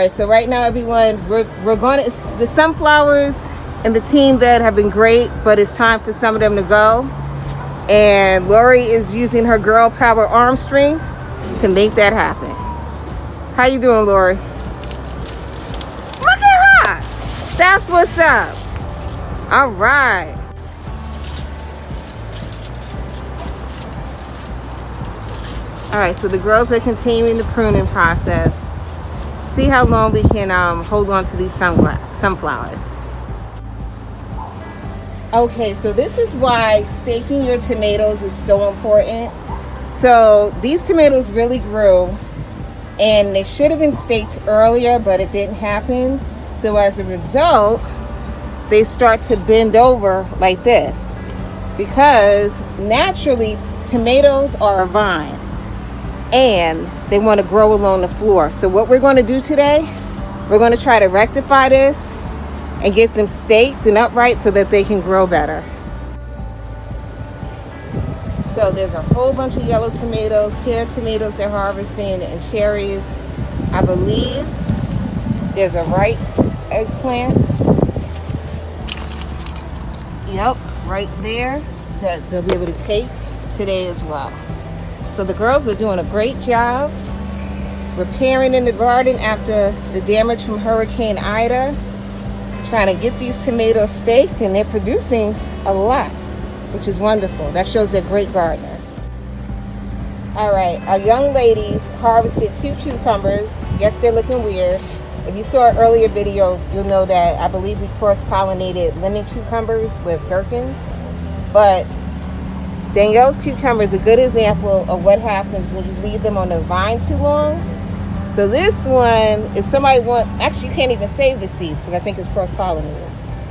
right, so right now, everyone, we're going to, the sunflowers and the team bed have been great, but it's time for some of them to go. And Lori is using her girl power arm strength to make that happen. How you doing, Lori? Look at her. That's what's up. All right. All right, so the girls are continuing the pruning process. See how long we can hold on to these sunflowers. Okay, so this is why staking your tomatoes is so important. So these tomatoes really grew, and they should have been staked earlier, but it didn't happen. So as a result, they start to bend over like this, because naturally tomatoes are a vine and they want to grow along the floor. So what we're going to do today, we're going to try to rectify this and get them staked and upright so that they can grow better. So there's a whole bunch of yellow tomatoes, pear tomatoes they're harvesting, and cherries. I believe there's a ripe eggplant. Yep, right there, that they'll be able to take today as well. So the girls are doing a great job repairing in the garden after the damage from Hurricane Ida, trying to get these tomatoes staked, and they're producing a lot, which is wonderful. That shows they're great gardeners. All right, our young ladies harvested 2 cucumbers. Yes, they're looking weird. If you saw an earlier video, you'll know that I believe we cross-pollinated lemon cucumbers with gherkins. But Danielle's cucumber is a good example of what happens when you leave them on the vine too long. So this one is actually you can't even save the seeds because I think it's cross-pollinated.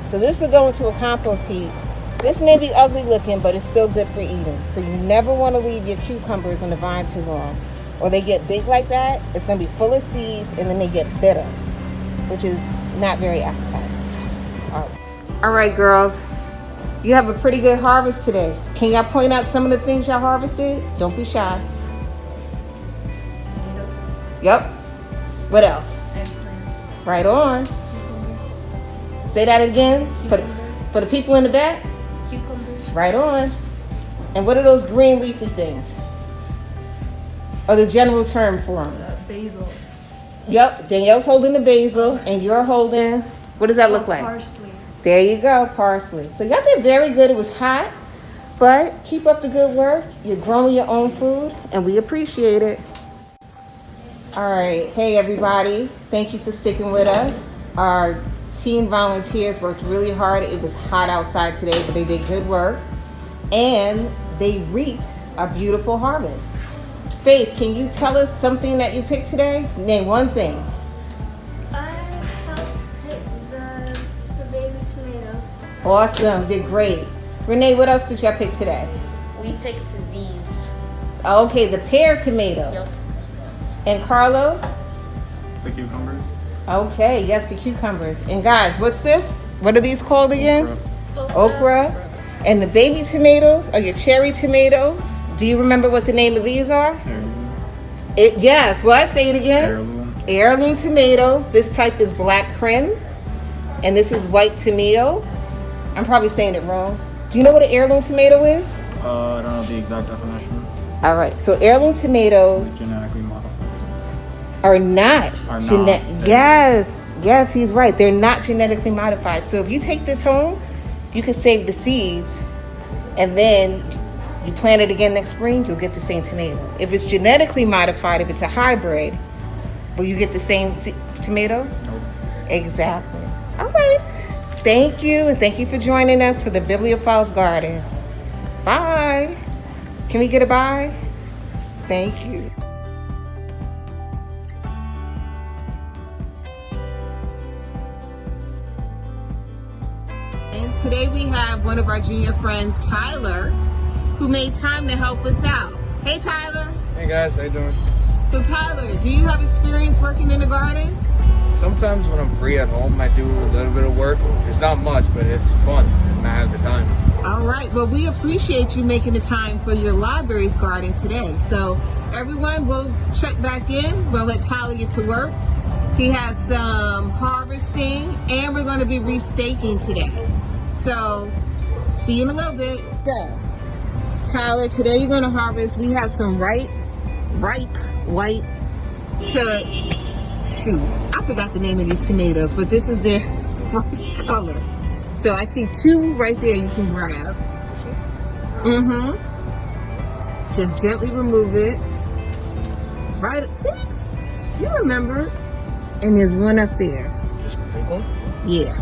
So this will go into a compost heap. This may be ugly looking, but it's still good for eating. So you never want to leave your cucumbers on the vine too long, or they get big like that. It's going to be full of seeds, and then they get bitter, which is not very appetizing. All right, girls. You have a pretty good harvest today. Can y'all point out some of the things y'all harvested? Don't be shy. Tomatoes. Yep. What else? Eggplants. Right on. Cucumber. Say that again. Cucumber. For the people in the back? Cucumbers. Right on. And what are those green leafy things? Or the general term for them? Basil. Yep. Danielle's holding the basil, and you're holding, what does that look like? Parsley. There you go, parsley. So y'all did very good. It was hot, but keep up the good work. You're growing your own food, and we appreciate it. All right, hey everybody. Thank you for sticking with us. Our teen volunteers worked really hard. It was hot outside today, but they did good work, and they reaped a beautiful harvest. Faith, can you tell us something that you picked today? Name one thing. Awesome, did great. Renee, what else did y'all pick today? We picked these. Okay, the pear tomato. Yes. And Carlos? The cucumbers. Okay, yes, the cucumbers. And guys, what's this? What are these called again? Okra. And the baby tomatoes are your cherry tomatoes. Do you remember what the name of these are? Heirloom. Yes, what? Say it again. Heirloom. Heirloom tomatoes. This type is black creme. And this is white tomato. I'm probably saying it wrong. Do you know what an heirloom tomato is? I don't know the exact definition. All right, so heirloom tomatoes Genetically modified. are not. Are Yes, he's right. They're not genetically modified. So if you take this home, you can save the seeds, and then you plant it again next spring, you'll get the same tomato. If it's genetically modified, if it's a hybrid, will you get the same tomato? Nope. Exactly. All right. Thank you, and thank you for joining us for the Bibliophile's Garden. Bye. Can we get a bye? Thank you. And today we have one of our junior friends, Tyler, who made time to help us out. Hey, Tyler. Hey guys, how you doing? So Tyler, do you have experience working in the garden? Sometimes when I'm free at home, I do a little bit of work. It's not much, but it's fun and I have the time. All right, well, we appreciate you making the time for your library's garden today. So everyone, we'll check back in. We'll let Tyler get to work. He has some harvesting, and we're going to be restaking today. So, see you in a little bit. So, Tyler, today you're going to harvest. We have some ripe white shoot. I forgot the name of these tomatoes, but this is their bright color. So I see 2 right there you can grab. Just gently remove it. Right, see? You remember it. And there's one up there. Just a big one? Yeah.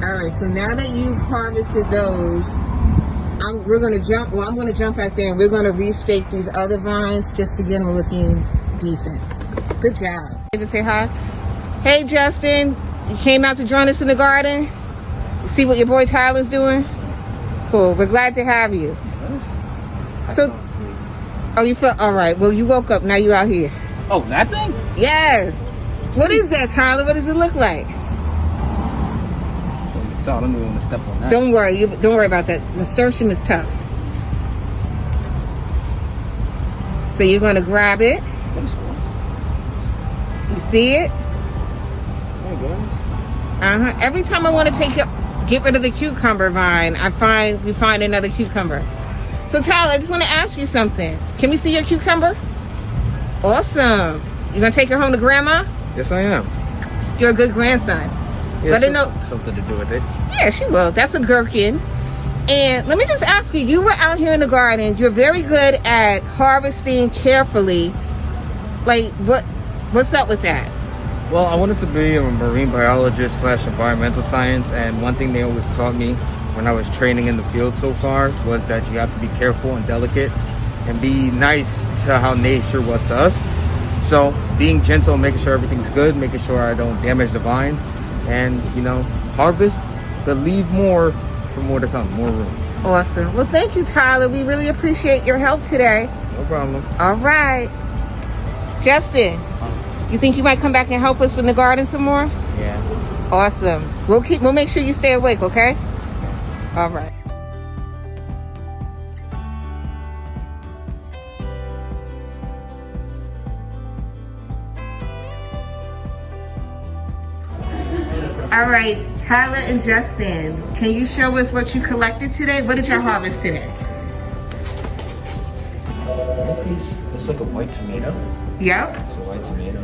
Alright, so now that you've harvested those, I'm going to jump out there and we're going to restake these other vines just to get them looking decent. Good job. David, say hi. Hey, Justin. You came out to join us in the garden? You see what your boy Tyler's doing? Cool. We're glad to have you. So, oh, you feel all right. Well, you woke up. Now you out here. Oh, that thing? Yes. What is that, Tyler? What does it look like? So I don't even want to step on that. Don't worry. Don't worry about that. Nasturtium is tough. So you're going to grab it. You see it? There it goes. Every time I want to get rid of the cucumber vine, we find another cucumber. So Tyler, I just want to ask you something. Can we see your cucumber? Awesome. You gonna take her home to grandma? Yes, I am. You're a good grandson. Yeah, Let her know. Something to do with it. Yeah, she will. That's a gherkin. And let me just ask you, you were out here in the garden. You're very good at harvesting carefully. Like, what's up with that? Well, I wanted to be a marine biologist / environmental science, and one thing they always taught me when I was training in the field so far was that you have to be careful and delicate and be nice to how nature was to us. So being gentle, making sure everything's good, making sure I don't damage the vines, and harvest, but leave more for more to come, more room. Awesome. Well, thank you, Tyler. We really appreciate your help today. No problem. All right. Justin, you think you might come back and help us with the garden some more? Yeah. Awesome. We'll make sure you stay awake, okay? All right. All right, Tyler and Justin, can you show us what you collected today? What did you harvest today? It's like a white tomato. Yep. It's a white tomato.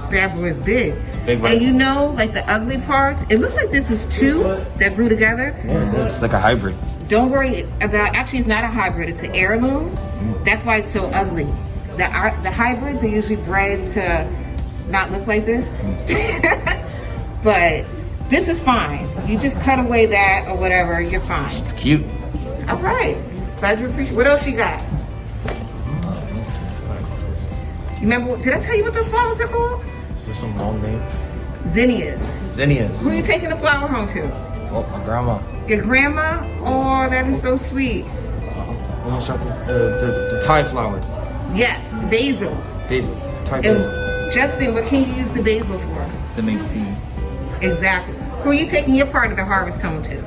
That was big. Big And you know, like the ugly parts, it looks like this was 2 that grew together. Yeah, it's like a hybrid. Don't worry about, actually it's not a hybrid, it's an heirloom. That's why it's so ugly. The hybrids are usually bred to not look like this. But this is fine. You just cut away that or whatever, you're fine. It's cute. All right. Glad you appreciate. What else you got? Remember, did I tell you what those flowers are called? There's some long name. Zinnias. Zinnias. Who are you taking the flower home to? Oh, my grandma. Your grandma? Oh, that is so sweet. Let me start the Thai flower. Yes, basil. Basil. Thai basil. And Justin, what can you use the basil for? To make tea. Exactly. Who are you taking your part of the harvest home to?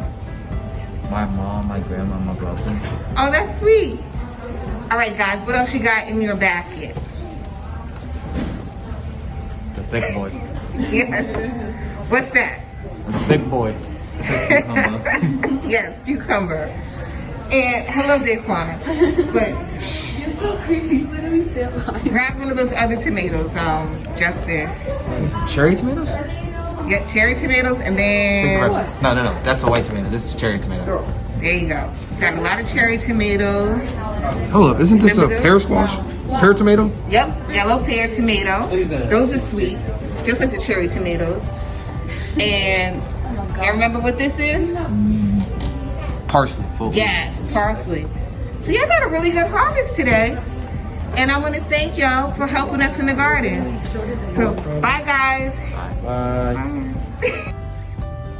My mom, my grandma, my brother. Oh, that's sweet. All right, guys, what else you got in your basket? The thick boy. Yeah. What's that? The thick boy. Yes, cucumber. And hello, Daquan. But You're so creepy. Literally stand behind. grab one of those other tomatoes, Justin. Cherry tomatoes? Get cherry tomatoes, and then No. That's a white tomato. This is cherry tomato. there you go. Got a lot of cherry tomatoes. Hold up, isn't this a Remember those? pear squash? Pear tomato? Yep, yellow pear tomato. Those are sweet, just like the cherry tomatoes. And you remember what this is? Parsley. Full. Yes, parsley. So y'all got a really good harvest today. And I want to thank y'all for helping us in the garden. So, bye guys. Bye.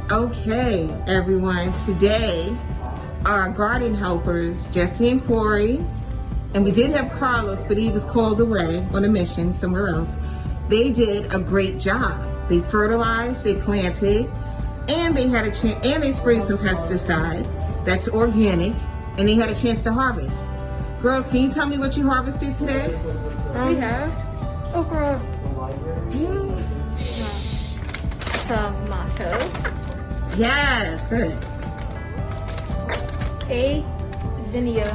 Okay, everyone. Today, our garden helpers, Jesse and Corey, and we did have Carlos, but he was called away on a mission somewhere else. They did a great job. They fertilized, they planted, and they had and they sprayed some pesticide that's organic, and they had a chance to harvest. Girls, can you tell me what you harvested today? We have okra, tomato, Yes, good. a zinnia.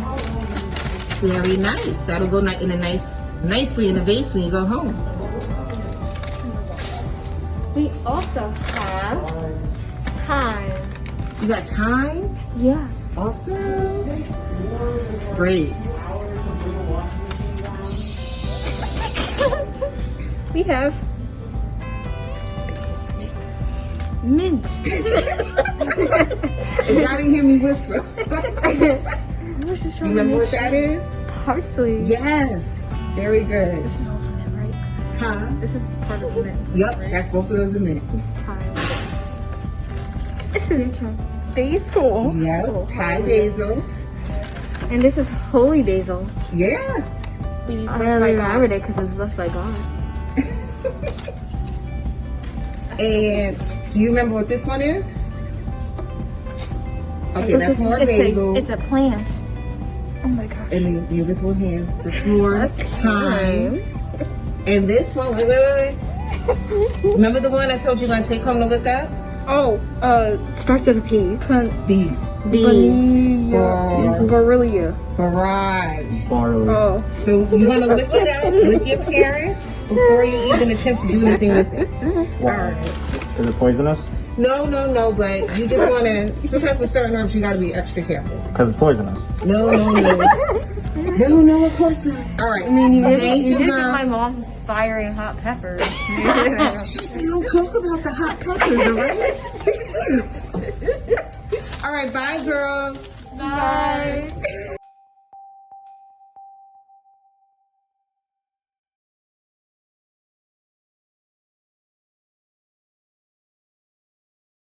Very nice. That'll go nicely in a vase when you go home. We also have thyme. You got thyme? Yeah. Awesome. Great. We have mint. You gotta hear me whisper. What's this You remember what that is? Parsley. Yes. Very good. This is also mint, right? Huh? This is part of the mint. Yep, right? that's both of those in there. It's thyme. This is basil. Yep, Thai basil. And this is holy basil. Yeah. I only remembered it because it's blessed by God. And do you remember what this one is? Okay, that's more basil. It's a plant. Oh my gosh. And then give this one here. That's more That's thyme. And this one, wait. Remember the one I told you I'm gonna take home to look up? Oh, starts with a P. B. Barilla. Barrage. Barley. Oh. So you want to look it up with your parents before you even attempt to do anything with it. Alright. Is it poisonous? No, but you just want to, sometimes with certain herbs you got to be extra careful. Because it's poisonous. No, of course not. Alright. I mean, you did Thank get girl. my mom firing hot peppers. You don't talk about the hot peppers, alright? Alright, bye girls. Bye.